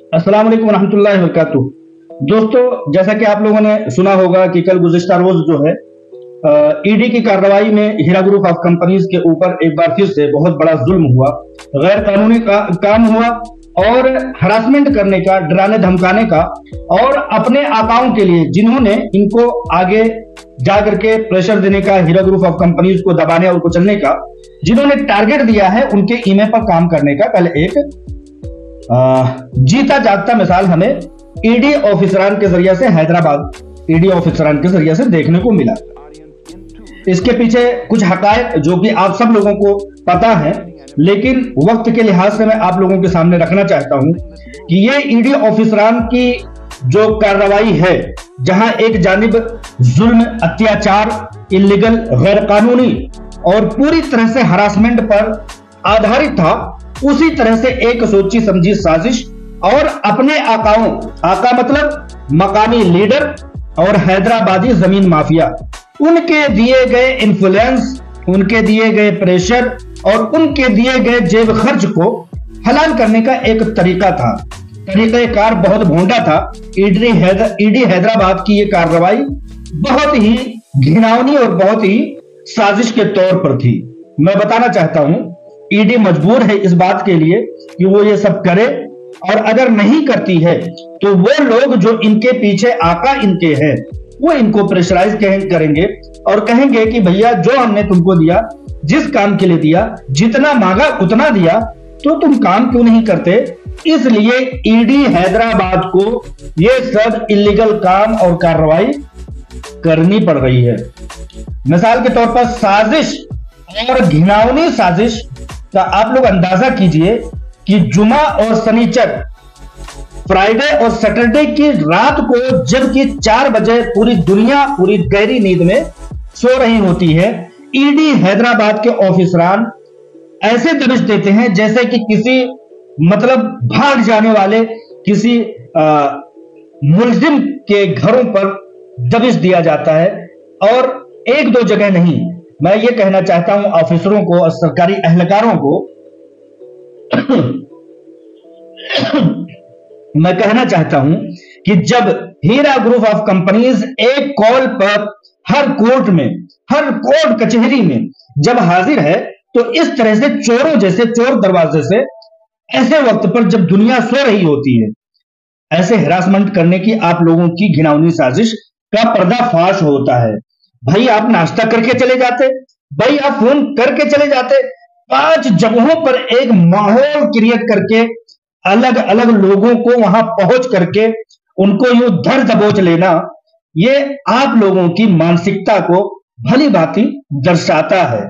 अस्सलाम वालेकुम रहमतुल्लाहि व बरकातुहू। दोस्तों, जैसा कि आप लोगों ने सुना होगा कि कल गुज़िश्ता रोज जो है ईडी की कार्रवाई में हीरा ग्रुप ऑफ कंपनीज के ऊपर एक बार फिर से बहुत बड़ा जुल्म हुआ, गैर कानूनी काम हुआ और हरासमेंट करने का, डराने धमकाने का और अपने आकाओं के लिए जिन्होंने इनको आगे जा करके प्रेशर देने का, हीरा ग्रुप ऑफ कंपनीज को दबाने और कुचलने का जिन्होंने टारगेट दिया है, उनके ईमेल पर काम करने का कल एक जीता जागता मिसाल हमें ईडी ऑफिसरान के जरिए से हैदराबाद ईडी ऑफिसरान के जरिए से देखने को मिला। इसके पीछे कुछ हकायक जो कि आप सब लोगों को पता है, लेकिन वक्त के लिहाज से मैं आप लोगों के सामने रखना चाहता हूं कि ये ईडी ऑफिसरान की जो कार्रवाई है, जहां एक जानिब जुल्म, अत्याचार, इलीगल, गैर कानूनी और पूरी तरह से हरासमेंट पर आधारित था, उसी तरह से एक सोची समझी साजिश और अपने आकाओं, आका मतलब मकामी लीडर और हैदराबादी जमीन माफिया, उनके दिए गए इन्फ्लुएंस, उनके दिए गए प्रेशर और उनके दिए गए जेब खर्च को हलाल करने का एक तरीका था। तरीक़ेकार बहुत भोंडा था। ईडी हैदराबाद की यह कार्रवाई बहुत ही घिनौनी और बहुत ही साजिश के तौर पर थी। मैं बताना चाहता हूं, ईडी मजबूर है इस बात के लिए कि वो ये सब करे, और अगर नहीं करती है तो वो लोग जो इनके पीछे आका इनके हैं, वो इनको प्रेशराइज करेंगे और कहेंगे कि भैया जो हमने तुमको दिया, जिस काम के लिए दिया, जितना मांगा उतना दिया, तो तुम काम क्यों नहीं करते। इसलिए ईडी हैदराबाद को ये सब इलीगल काम और कार्रवाई करनी पड़ रही है। मिसाल के तौर पर साजिश और घिनौनी साजिश का आप लोग अंदाजा कीजिए कि जुमा और शनिचर, फ्राइडे और सैटरडे की रात को जबकि 4 बजे पूरी दुनिया पूरी गहरी नींद में सो रही होती है, ईडी हैदराबाद के ऑफिसरान ऐसे दबिश देते हैं जैसे कि किसी मतलब भाग जाने वाले किसी मुलजिम के घरों पर दबिश दिया जाता है। और एक दो जगह नहीं, मैं ये कहना चाहता हूं ऑफिसरों को और सरकारी एहलकारों को मैं कहना चाहता हूं कि जब हीरा ग्रुप ऑफ कंपनीज एक कॉल पर हर कोर्ट कचहरी में जब हाजिर है, तो इस तरह से चोरों जैसे, चोर दरवाजे से, ऐसे वक्त पर जब दुनिया सो रही होती है, ऐसे हरासमेंट करने की आप लोगों की घिनौनी साजिश का पर्दाफाश होता है। भाई आप नाश्ता करके चले जाते, भाई आप फोन करके चले जाते, 5 जगहों पर एक माहौल क्रिएट करके अलग अलग लोगों को वहां पहुंच करके उनको यूं धर दबोच लेना, ये आप लोगों की मानसिकता को भली भांति दर्शाता है।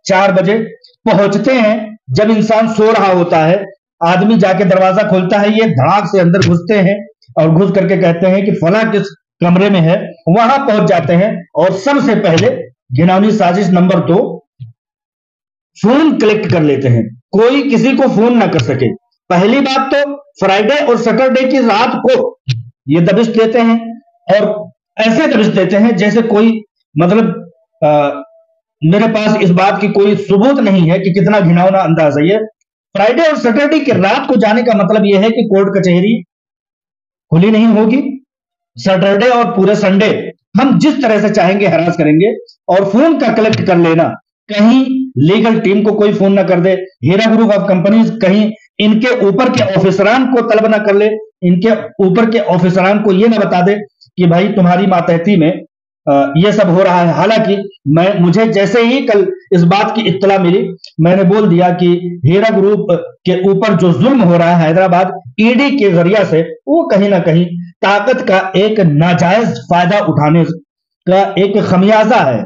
4 बजे पहुंचते हैं, जब इंसान सो रहा होता है, आदमी जाके दरवाजा खोलता है, ये धड़ाक से अंदर घुसते हैं और घुस करके कहते हैं कि फला किस कमरे में है, वहां पहुंच जाते हैं और सबसे पहले घिनौनी साजिश नंबर 2, फोन कलेक्ट कर लेते हैं, कोई किसी को फोन ना कर सके। पहली बात तो फ्राइडे और सैटरडे की रात को ये दबिश देते हैं, और ऐसे दबिश देते हैं जैसे कोई मतलब मेरे पास इस बात की कोई सबूत नहीं है कि कितना घिनौना अंदाज है ये। फ्राइडे और सैटरडे की रात को जाने का मतलब यह है कि कोर्ट कचहरी खुली नहीं होगी। सैटरडे और पूरे संडे हम जिस तरह से चाहेंगे हरास करेंगे, और फोन का कलेक्ट कर लेना, कहीं लीगल टीम को कोई फोन ना कर दे, हीरा ग्रुप ऑफ कंपनीज कहीं इनके ऊपर के ऑफिसरान को तलब ना कर ले, इनके ऊपर के ऑफिसरान को ये ना बता दे कि भाई तुम्हारी मातहती में ये सब हो रहा है। हालांकि मुझे जैसे ही कल इस बात की इत्तला मिली, मैंने बोल दिया कि हीरा ग्रुप के ऊपर जो जुल्म हो रहा है हैदराबाद ईडी के जरिया से, वो कहीं ना कहीं ताकत का एक नाजायज फायदा उठाने का एक खमियाजा है।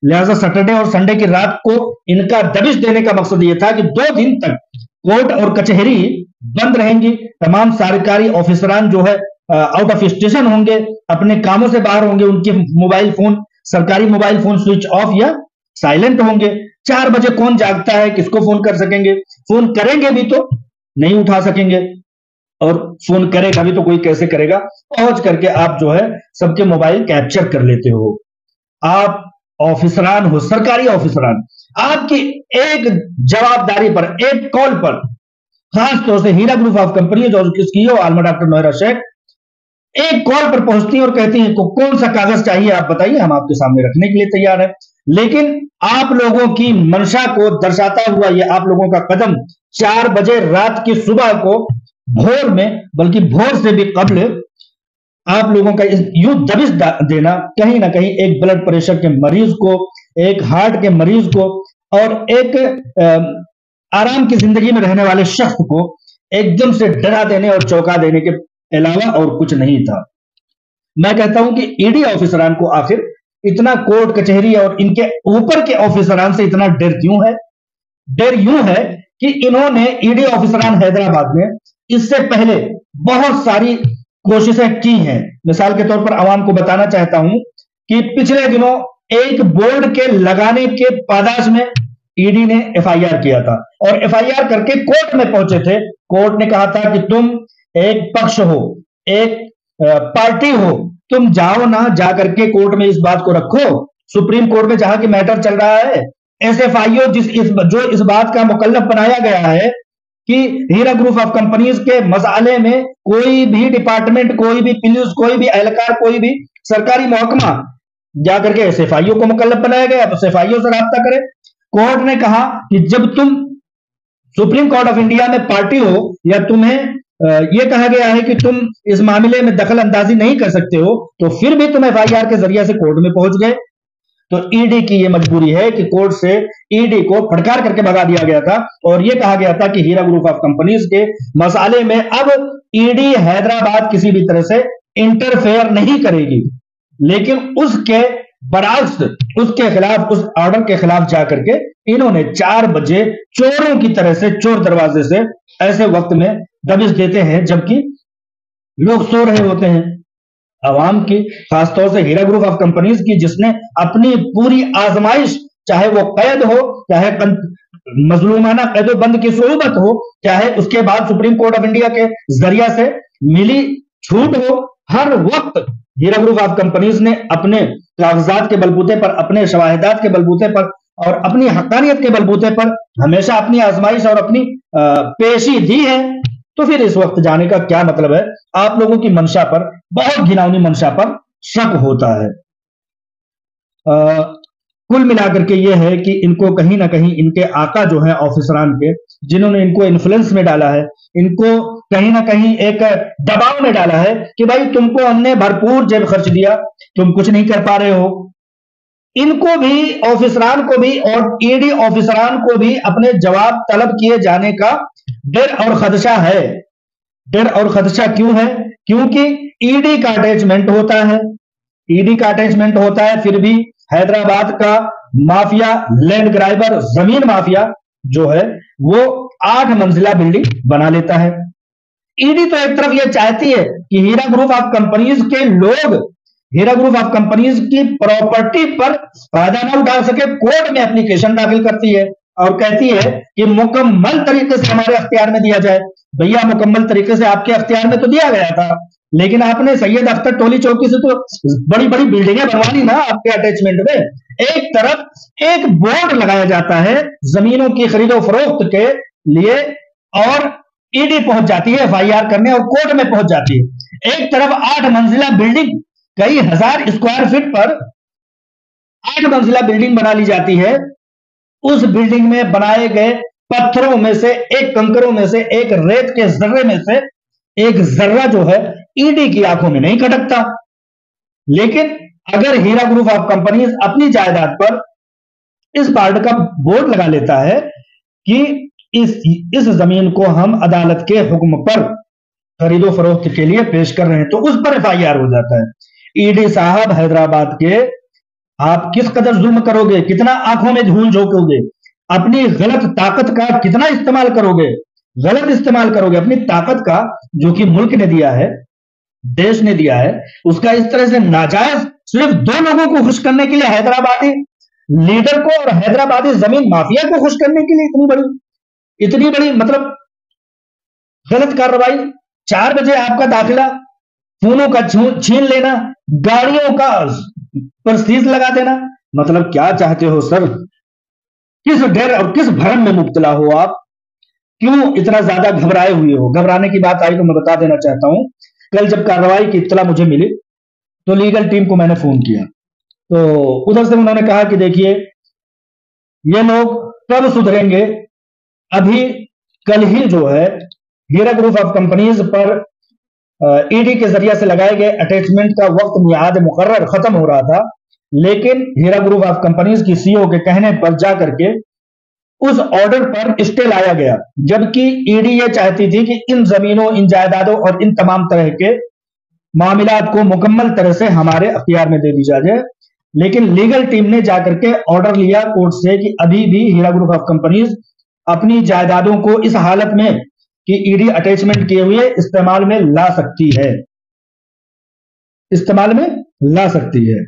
लिहाजा सैटरडे और संडे की रात को इनका दबिश देने का मकसद यह था कि 2 दिन तक कोर्ट और कचहरी बंद रहेंगी, तमाम सरकारी ऑफिसरान जो है आउट ऑफ स्टेशन होंगे, अपने कामों से बाहर होंगे, उनके मोबाइल फोन, सरकारी मोबाइल फोन स्विच ऑफ या साइलेंट होंगे। 4 बजे कौन जागता है, किसको फोन कर सकेंगे, फोन करेंगे भी तो नहीं उठा सकेंगे, और फोन करेगा भी तो कोई कैसे करेगा। पहुंच करके आप जो है सबके मोबाइल कैप्चर कर लेते हो। आप ऑफिसरान हो, सरकारी ऑफिसरान, आपकी एक जवाबदारी पर, एक कॉल पर खास तौर से हीरा ग्रुप ऑफ कंपनी जो किसकी है, आलमा डॉक्टर नोहरा शेख, एक कॉल पर पहुंचती हैं और कहती हैं कौन सा कागज चाहिए आप बताइए, हम आपके सामने रखने के लिए तैयार है। लेकिन आप लोगों की मंशा को दर्शाता हुआ ये आप लोगों का कदम 4 बजे रात की सुबह को, भोर में, बल्कि भोर से भी कबल आप लोगों का यूं दबिश देना, कहीं ना कहीं एक ब्लड प्रेशर के मरीज को, एक हार्ट के मरीज को और एक आराम की जिंदगी में रहने वाले शख्स को एकदम से डरा देने और चौंका देने के अलावा और कुछ नहीं था। मैं कहता हूं कि ईडी ऑफिसरान को आखिर इतना कोर्ट कचहरी और इनके ऊपर के ऑफिसरान से इतना डर क्यों है? डर यूं है कि इन्होंने, ईडी ऑफिसरान हैदराबाद में इससे पहले बहुत सारी कोशिशें की हैं। मिसाल के तौर पर आवाम को बताना चाहता हूं कि पिछले दिनों एक बोर्ड के लगाने के पादाश में ईडी ने एफआईआर किया था और एफआईआर करके कोर्ट में पहुंचे थे। कोर्ट ने कहा था कि तुम एक पक्ष हो, एक पार्टी हो, तुम जाओ ना, जा करके कोर्ट में इस बात को रखो, सुप्रीम कोर्ट में जहां की मैटर चल रहा है। एसएफआईओ जो इस बात का मुकल्लफ बनाया गया है कि हीरा ग्रुप ऑफ कंपनीज के मसाले में कोई भी डिपार्टमेंट, कोई भी पुलिस, कोई भी एहलकार, कोई भी सरकारी महकमा जाकर के एसएफआईओ को मुकल्लफ बनाया गया, तो एसएफआईओ से राब्ता करे। कोर्ट ने कहा कि जब तुम सुप्रीम कोर्ट ऑफ इंडिया में पार्टी हो या तुम्हें यह कहा गया है कि तुम इस मामले में दखल अंदाजी नहीं कर सकते हो, तो फिर भी तुम एफआईआर के जरिए से कोर्ट में पहुंच गए। तो ईडी की यह मजबूरी है कि कोर्ट से ईडी को फटकार करके भगा दिया गया था और यह कहा गया था कि हीरा ग्रुप ऑफ कंपनीज के मसाले में अब ईडी हैदराबाद किसी भी तरह से इंटरफेयर नहीं करेगी। लेकिन उसके बरअक्स, उसके खिलाफ, उस ऑर्डर के खिलाफ जाकर के इन्होंने 4 बजे चोरों की तरह से, चोर दरवाजे से ऐसे वक्त में दबिश देते हैं जबकि लोग सो रहे होते हैं। अवाम की, खासतौर से हीरा ग्रुप ऑफ कंपनीज की, जिसने अपनी पूरी आजमाइश, चाहे वो कैद हो, चाहे मजलूमाना कैदोबंद की सोबत हो, चाहे उसके बाद सुप्रीम कोर्ट ऑफ इंडिया के जरिया से मिली छूट हो, हर वक्त हीरा ग्रुप ऑफ कंपनीज ने अपने कागजात के बलबूते पर, अपने शवाहिदात के बलबूते पर और अपनी हकानियत के बलबूते पर हमेशा अपनी आजमाइश और अपनी पेशी दी है। तो फिर इस वक्त जाने का क्या मतलब है? आप लोगों की मंशा पर, बहुत घिनौनी मंशा पर शक होता है। कुल मिलाकर के ये है कि इनको कहीं ना कहीं इनके आका जो है ऑफिसरान के, जिन्होंने इनको इन्फ्लुएंस में डाला है, इनको कहीं ना कहीं एक दबाव में डाला है कि भाई तुमको हमने भरपूर जेब खर्च दिया, तुम कुछ नहीं कर पा रहे हो। इनको भी, ऑफिसरान को भी और ईडी ऑफिसरान को भी अपने जवाब तलब किए जाने का डर और खदशा है। डर और खदशा क्यों है? क्योंकि ईडी का अटैचमेंट होता है, ईडी का अटैचमेंट होता है, फिर भी हैदराबाद का माफिया, लैंड ग्राइबर, जमीन माफिया जो है वो 8 मंजिला बिल्डिंग बना लेता है। ईडी तो एक तरफ यह चाहती है कि हीरा ग्रुप ऑफ कंपनीज के लोग हीरा ग्रुप ऑफ कंपनीज की प्रॉपर्टी पर फायदा न उठा सके, कोर्ट में एप्लीकेशन दाखिल करती है और कहती है कि मुकम्मल तरीके से हमारे अख्तियार में दिया जाए। भैया, मुकम्मल तरीके से आपके अख्तियार में तो दिया गया था, लेकिन आपने सैयद अख्तर टोली चौकी से तो बड़ी बड़ी बिल्डिंगें बनवा ली ना आपके अटैचमेंट में। एक तरफ एक बोर्ड लगाया जाता है जमीनों की खरीदो फरोख्त के लिए और ईडी पहुंच जाती है एफआईआर करने और कोर्ट में पहुंच जाती है। एक तरफ 8 मंजिला बिल्डिंग, कई हजार स्क्वायर फीट पर 8 मंजिला बिल्डिंग बना ली जाती है। उस बिल्डिंग में बनाए गए पत्थरों में से एक, कंकरों में से एक, रेत के जर्रे में से एक जर्रा जो है ईडी की आंखों में नहीं खटकता। लेकिन अगर हीरा ग्रुप ऑफ कंपनीज अपनी जायदाद पर इस पार्ट का बोर्ड लगा लेता है कि इस जमीन को हम अदालत के हुक्म पर खरीदो फरोख्त के लिए पेश कर रहे हैं, तो उस पर एफआईआर हो जाता है। ईडी साहब हैदराबाद के, आप किस कदर जुल्म करोगे, कितना आंखों में धूल झोंकोगे, अपनी गलत ताकत का कितना इस्तेमाल करोगे, गलत इस्तेमाल करोगे अपनी ताकत का, जो कि मुल्क ने दिया है, देश ने दिया है, उसका इस तरह से नाजायज सिर्फ 2 लोगों को खुश करने के लिए, हैदराबादी लीडर को और हैदराबादी जमीन माफिया को खुश करने के लिए इतनी बड़ी मतलब गलत कार्रवाई। 4 बजे आपका दाखिला, फोनों का छीन लेना, गाड़ियों का पर सीज लगा देना, मतलब क्या चाहते हो सर? किस डर और किस भ्रम में मुब्तला हो आप? क्यों इतना ज्यादा घबराए हुए हो? घबराने की बात आई तो मैं बता देना चाहता हूं, कल जब कार्रवाई की इत्तला मुझे मिली तो लीगल टीम को मैंने फोन किया, तो उधर से उन्होंने कहा कि देखिए ये लोग कब सुधरेंगे, अभी कल ही जो है हीरा ग्रुप ऑफ कंपनीज पर ईडी के जरिए से लगाए गए अटैचमेंट का वक्त मियाद मुकर्रर खत्म हो रहा था, लेकिन हीरा ग्रुप ऑफ कंपनीज की सीईओ के कहने पर जाकर के उस ऑर्डर पर स्टे लाया गया, जबकि ईडी ये चाहती थी कि इन जमीनों, इन जायदादों और इन तमाम तरह के मामलात को मुकम्मल तरह से हमारे अख्तियार में दे दी जाए। लेकिन लीगल टीम ने जाकर के ऑर्डर लिया कोर्ट से कि अभी भी हीरा ग्रुप ऑफ कंपनीज अपनी जायदादों को इस हालत में कि ईडी अटैचमेंट किए हुए इस्तेमाल में ला सकती है, इस्तेमाल में ला सकती है।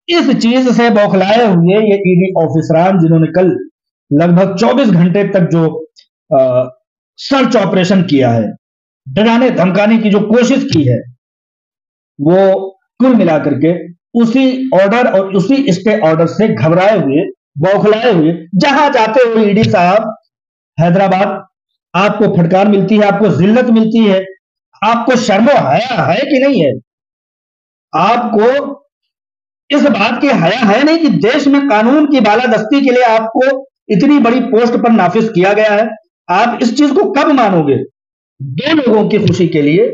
इस चीज से बौखलाए हुए ये ईडी ऑफिसरान, जिन्होंने कल लगभग 24 घंटे तक जो सर्च ऑपरेशन किया है, डराने धमकाने की जो कोशिश की है, वो कुल मिलाकर के उसी ऑर्डर और उसी स्टे ऑर्डर से घबराए हुए, बौखलाए हुए, जहां जाते हुए ईडी साहब हैदराबाद आपको फटकार मिलती है, आपको जिल्लत मिलती है, आपको शर्मो हया है कि नहीं है? आपको इस बात की हया है नहीं कि देश में कानून की बालादस्ती के लिए आपको इतनी बड़ी पोस्ट पर नाफिज किया गया है? आप इस चीज को कब मानोगे? दो लोगों की खुशी के लिए,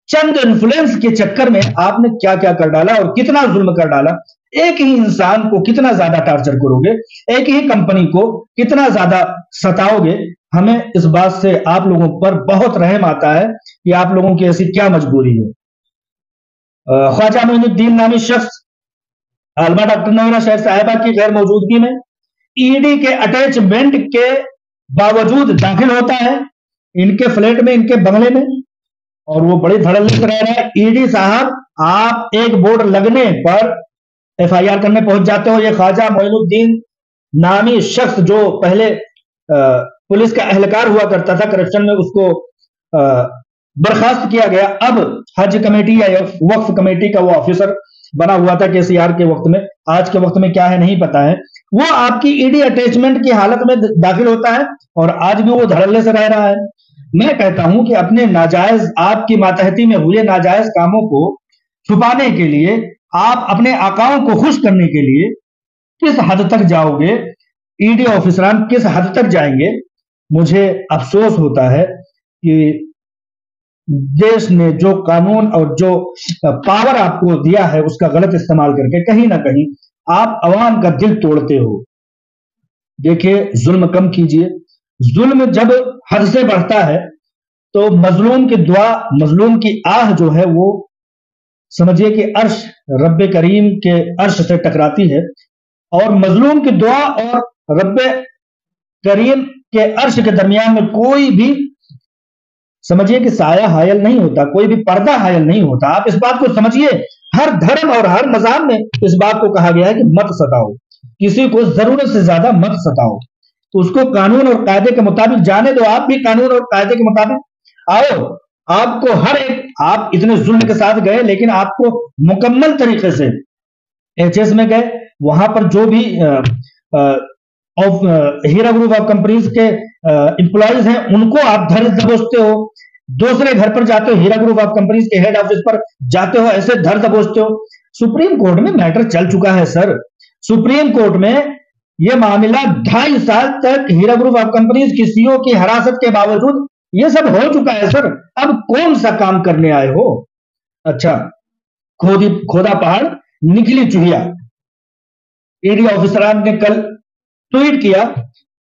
चंद इन्फ्लुएंस के चक्कर में आपने क्या क्या कर डाला और कितना जुल्म कर डाला। एक ही इंसान को कितना ज्यादा टार्चर करोगे, एक ही कंपनी को कितना ज्यादा सताओगे। हमें इस बात से आप लोगों पर बहुत रहम आता है कि आप लोगों की ऐसी क्या मजबूरी है। ख्वाजा मोइनुद्दीन नामी शख्स आलमा डॉक्टर नवीना शेख साहिबा की गैर मौजूदगी में ईडी के अटैचमेंट के बावजूद दाखिल होता है इनके फ्लैट में, इनके बंगले में, और वो बड़ी धड़ल्ले से रह रहा है। ईडी साहब, आप एक बोर्ड लगने पर एफआईआर करने पहुंच जाते हो। ये ख्वाजा मोइनुद्दीन नामी शख्स जो पहले पुलिस का एहलकार हुआ करता था, करप्शन में उसको बर्खास्त किया गया, अब हज कमेटी या वक्फ कमेटी का वो ऑफिसर बना हुआ था केसीआर के वक्त में, आज के वक्त में क्या है नहीं पता है। वो आपकी ईडी अटैचमेंट की हालत में दाखिल होता है और आज भी वो धड़ल्ले से रह रहा है। मैं कहता हूं कि अपने नाजायज, आपकी मातहती में हुए नाजायज कामों को छुपाने के लिए, आप अपने आकाओं को खुश करने के लिए किस हद तक जाओगे, ईडी ऑफिसरान किस हद तक जाएंगे। मुझे अफसोस होता है कि देश ने जो कानून और जो पावर आपको दिया है उसका गलत इस्तेमाल करके कहीं ना कहीं आप अवाम का दिल तोड़ते हो। देखिए, जुल्म कम कीजिए। जुल्म जब हद से बढ़ता है तो मजलूम की दुआ, मजलूम की आह जो है वो समझिए कि अर्श, रब्बे करीम के अर्श से टकराती है, और मजलूम की दुआ और रब्बे करीम के अर्श के दरमियान में कोई भी समझिए कि साया हायल नहीं होता, कोई भी पर्दा हायल नहीं होता। आप इस बात को समझिए। हर धर्म और हर मज़हब में इस बात को कहा गया है कि मत सताओ, किसी को जरूरत से ज्यादा मत सताओ, उसको कानून और कायदे के मुताबिक जाने दो। आप भी कानून और कायदे के मुताबिक आओ। आपको हर एक, आप इतने जुल्म के साथ गए लेकिन आपको मुकम्मल तरीके से एचएस में गए, वहां पर जो भी हीरा ग्रुप ऑफ कंपनीज के एम्प्लॉइज हैं उनको आप धर दबोचते हो। दूसरे घर पर जाते हो, हीरा ग्रुप ऑफ कंपनीज के हेड ऑफिस पर जाते हो, ऐसे धर दबोचते हो। सुप्रीम कोर्ट में मैटर चल चुका है सर। सुप्रीम कोर्ट में यह मामला 2.5 साल तक हीरा ग्रुप ऑफ कंपनीज की सीईओ की हिरासत के बावजूद यह सब हो चुका है सर। अब कौन सा काम करने आए हो? अच्छा, खोदा पहाड़ निकली चुहिया। ईडी ऑफिसरान ने कल ट्वीट किया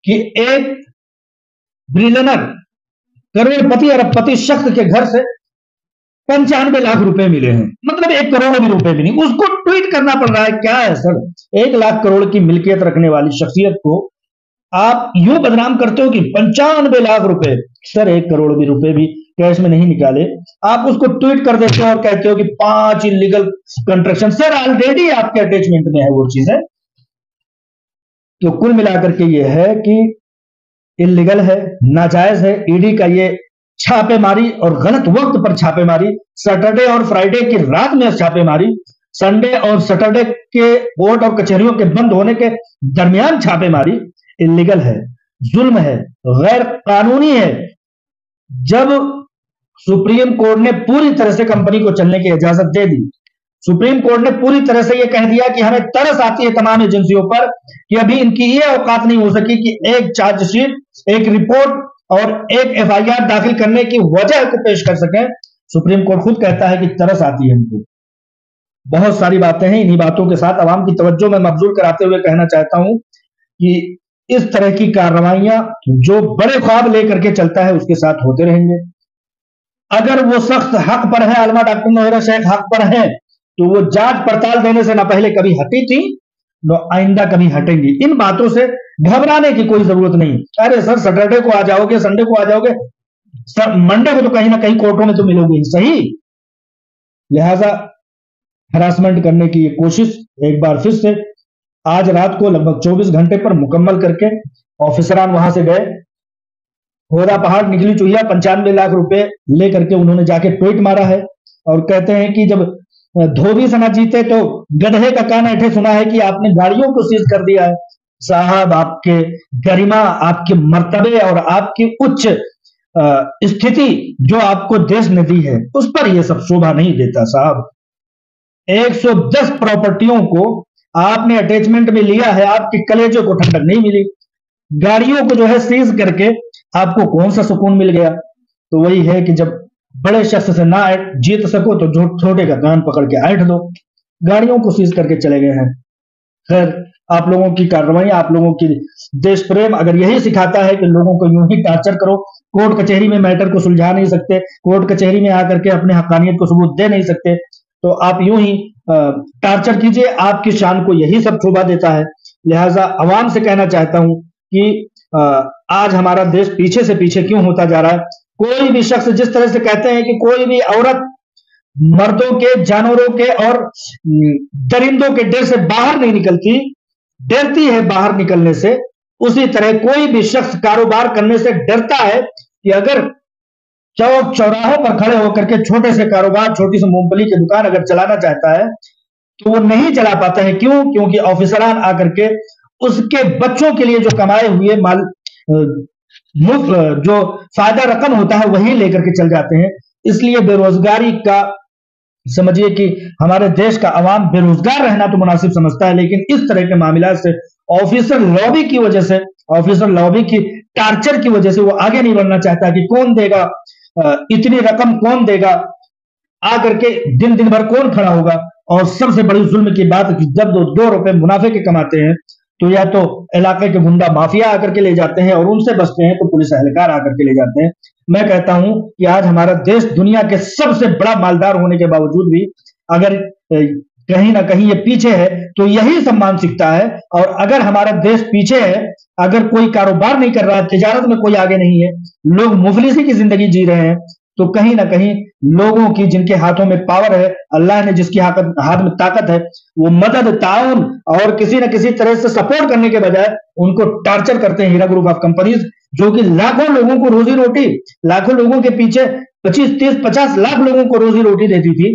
कि एक ब्रिलियनर, करोड़पति, अरबपति शख्स के घर से 95 लाख रुपए मिले हैं, मतलब 1 करोड़ भी रुपए भी नहीं, उसको ट्वीट करना पड़ रहा है। क्या है सर? 1 लाख करोड़ की मिल्कियत रखने वाली शख्सियत को आप यूं बदनाम करते हो कि 95 लाख रुपए। सर, 1 करोड़ भी रुपए भी कैश में नहीं निकाले, आप उसको ट्वीट कर देते हो और कहते हो कि 5 इलीगल कंस्ट्रक्शन। सर, ऑलरेडी आपके अटैचमेंट में है वो चीजें। तो कुल मिलाकर के ये है कि इलीगल है, नाजायज है। ईडी का ये छापेमारी और गलत वक्त पर छापेमारी, सैटरडे और फ्राइडे की रात में छापेमारी, संडे और सैटरडे के कोर्ट और कचहरियों के बंद होने के दरमियान छापेमारी इलीगल है। ظلم ہے، غیر قانونی ہے۔ جب سپریم کورٹ نے پوری طرح سے کمپنی کو چلنے کی اجازت دے دی، سپریم کورٹ نے پوری طرح سے یہ کہہ دیا کہ ہمیں ترس آتی ہے تمام ایجنسیوں پر کہ ابھی ان کی یہ اوقات نہیں ہو سکی کہ ایک چارج شیٹ، ایک رپورٹ اور ایک ایف آئی آر داخل کرنے کی وجہ کو پیش کر سکیں۔ سپریم کورٹ خود کہتا ہے کہ ترس آتی ہے ان کو۔ بہت ساری باتیں ہیں، انہی باتوں کے ساتھ عوام کی توجہ میں مبذول کراتے ہوئے کہنا چاہتا ہوں کہ اس طرح کی کارروائیاں جو بڑے خواب لے کر کے چلتا ہے اس کے ساتھ ہوتے رہیں گے۔ اگر وہ سخت حق پر ہے، علامہ ڈاکٹر نوحیرہ شیخ حق پر ہے، تو وہ جانچ پڑتال دینے سے نہ پہلے کبھی ہٹی تھی نہ آئندہ کبھی ہٹیں گی۔ ان باتوں سے گھبرانے کی کوئی ضرورت نہیں۔ ارے سر سیٹرڈے کو آ جاؤ گے، سنڈے کو آ جاؤ گے، سر منڈے کو تو کہیں نہ کہیں کورٹوں میں تو ملو گے، صحیح؟ لہذا ہراسمنٹ کرنے کی یہ کوشش ایک بار پھر سے آج رات کو لگ بھگ 24 گھنٹے پر مکمل کر کے آفیسران وہاں سے گئے، ہودا پہاڑ نکلی چوہیا 95 لاکھ روپے لے کر کے انہوں نے جا کے ٹویٹ مارا ہے اور کہتے ہیں کہ جب دھوبی سے نہ جیتے تو گدھے کا کان ایٹھے سنا ہے کہ آپ نے گاڑیوں کو سیز کر دیا ہے۔ صاحب آپ کے گریما، آپ کے مرتبے اور آپ کی اچ استھتی جو آپ کو دیش نے دی ہے اس پر یہ سب شوبھا نہیں دیتا صاحب۔ 110 پراپرٹیوں کو آپ نے اٹیچمنٹ میں لیا ہے، آپ کے کلیجے کو ٹھنڈک نہیں ملی، گاڑیوں کو جو ہے سیز کر کے آپ کو کون سا سکون مل گیا؟ تو وہی ہے کہ جب بڑے شخص سے نہ جیت سکو تو چھوٹے کا کان پکڑ کے ایٹھ دو۔ گاڑیوں کو سیز کر کے چلے گئے ہیں۔ خیر، آپ لوگوں کی کارروائیاں، آپ لوگوں کی دیش پریم اگر یہی سکھاتا ہے کہ لوگوں کو یوں ہی ٹارچر کرو، کورٹ کچہری میں میٹر کو سلجھا نہیں سکتے، کورٹ کچہری میں آ کر کے اپنے حقانیت کو ثبوت دے نہیں سکتے، تو آپ یوں ہی ٹارچر کیجئے، آپ کی شان کو یہی سب شوبھا دیتا ہے۔ لہٰذا عوام سے کہنا چاہتا ہوں کہ آج ہمارا دیش پیچھے سے پیچھے کیوں ہوتا جا رہا ہے؟ کوئی بھی شخص جس طرح سے کہتے ہیں کہ کوئی بھی عورت مردوں کے، جانوروں کے اور درندوں کے ڈر سے باہر نہیں نکلتی، ڈرتی ہے باہر نکلنے سے، اسی طرح کوئی بھی شخص کاروبار کرنے سے ڈرتا ہے کہ اگر چوک چوراہوں پر کھڑے ہو کر کے چھوٹے سے کاروبار، چھوٹی سی مونگ پھلی کی دکان اگر چلانا چاہتا ہے تو وہ نہیں چلا پاتا ہے۔ کیوں؟ کیونکہ آفیسران آ کر کے اس کے بچوں کے لیے جو کمائے ہوئے مال، جو فائدہ رقم ہوتا ہے وہی لے کر کے چل جاتے ہیں۔ اس لیے بے روزگاری کا سمجھیے کہ ہمارے دیش کا عوام بے روزگار رہنا تو مناسب سمجھتا ہے، لیکن اس طرح کے معاملات سے آفیسر لابی کی وجہ سے، آفیسر لابی کی ٹارچر کی وجہ سے وہ آگے نہیں بڑھنا چاہتا کہ کون دے گا اتنی رقم، کون دے گا، آ کر کے دن بھر کون کھڑا ہوگا۔ اور سب سے بڑی ظلم کی بات کہ جب 2 روپے منافع کے کماتے ہیں تو یا تو علاقے کے گنڈا مافیا آ کر کے لے جاتے ہیں اور ان سے بچتے ہیں تو پولیس اہلکار آ کر کے لے جاتے ہیں۔ میں کہتا ہوں کہ آج ہمارا دیش دنیا کے سب سے بڑا مالدار ہونے کے باوجود بھی اگر کہیں نہ کہیں یہ پیچھے ہے تو یہی سب مانسکتا ہے۔ اور اگر ہمارا دیش پیچھے ہے، اگر کوئی کاروبار نہیں کر رہا ہے، تجارت میں کوئی آگے نہیں ہے، لوگ مفلسی کی زندگی جی رہے ہیں، تو کہیں نہ کہیں لوگوں کی جن کے ہاتھوں میں پاور ہے، اللہ نے جس کی ہاتھ میں طاقت ہے، وہ مدد، تعاون اور کسی نہ کسی طرح سے سپورٹ کرنے کے بجائے ان کو ٹارچر کرتے ہیں۔ ہیرا گروپ آف کمپنیز جو کہ لاکھوں لوگوں کو روزی روٹی، لاکھوں لوگوں کے پیچھے 25، 30، 50 لاکھ لوگوں کو روزی روٹی دیتی تھی،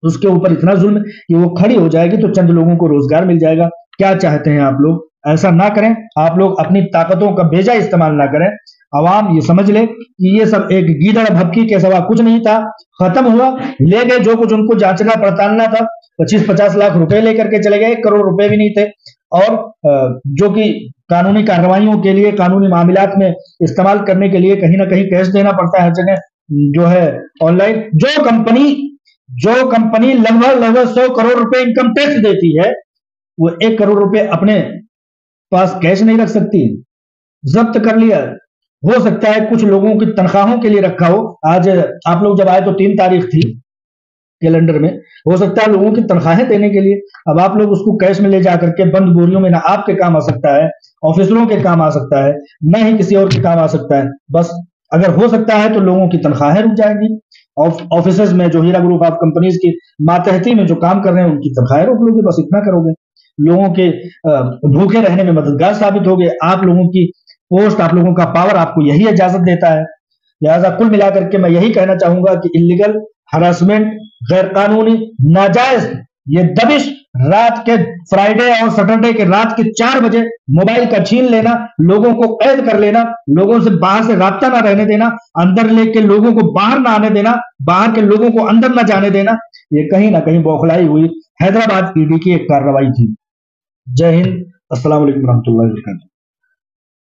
اس کے اوپر اتنا ظلم کہ وہ کھڑی ہو جائے گی تو چند لوگوں کو روزگار مل جائے گا۔ کیا چاہتے ہیں آپ لوگ؟ ایسا نہ کریں، آپ لوگ اپنی طاقتوں کا بیجا استعمال نہ کریں۔ عوام یہ سمجھ لے کہ یہ سب ایک گیدڑ بھبکی کے سوا کچھ نہیں تھا، ختم ہوا، لے گئے جو کچھ ان کو جانچنا پڑتالنا تھا، 25-50 لاکھ روپے لے کر کے چلے گئے، 1 کروڑ روپے بھی نہیں تھے، اور جو کہ قانونی کارروائیوں کے لیے، قانونی معاملات میں استعمال کرنے کے لیے کہیں نہ کہیں کیش دینا پڑتا ہے ہر جگہ جو ہے آن لائن۔ جو کمپنی لگ بھگ 100 کروڑ روپے انکم ٹیکس دیتی ہے، وہ 1 کروڑ روپے اپنے پاس کیش نہیں رکھ سکتی، ضبط کر لیا۔ ہو سکتا ہے کچھ لوگوں کی تنخواہوں کے لیے رکھا ہو، آج آپ لوگ جب آئے تو 3 تاریخ تھی کیلنڈر میں، ہو سکتا ہے لوگوں کی تنخواہیں دینے کے لیے، اب آپ لوگ اس کو کیش میں لے جا کر کے بند بوریوں میں نہ آپ کے کام آ سکتا ہے، آفیسروں کے کام آ سکتا ہے، نہ ہی کسی اور کے کام آ سکتا ہے۔ بس اگر ہو سکتا ہے تو لوگوں کی تنخواہیں رک جائیں گی، آفیسز میں جو ہیرا گروپ آف کمپنیز کی ماتحتی میں جو کام کر رہے ہیں ان کی تنخواہیں روک لو گے، بس اتنا کرو گے، لوگوں کے بھوکے رہنے میں مددگار ثابت ہوگے۔ آپ لوگوں کی پوسٹ، آپ لوگوں کا پاور آپ کو یہی اجازت دیتا ہے۔ لہذا کل ملا کر کے میں یہی کہنا چاہوں گا کہ انلیگل ہراسمنٹ، غیر قانونی، ناجائز یہ دبش رات کے فرائیڈے اور سیٹرڈے کے رات کے 4 بجے موبائل کا چھین لینا، لوگوں کو قید کر لینا، لوگوں سے باہر سے رابطہ نہ رہنے دینا، اندر لے کے لوگوں کو باہر نہ آنے دینا، باہر کے لوگوں کو اندر نہ جانے دینا، یہ کہیں نہ کہیں بوکھلائی ہوئی حیدرآباد ای ڈی کی ایک کارروائی تھی۔ جے ہند، السلام علیکم ورحمۃ اللہ وبرکاتہ۔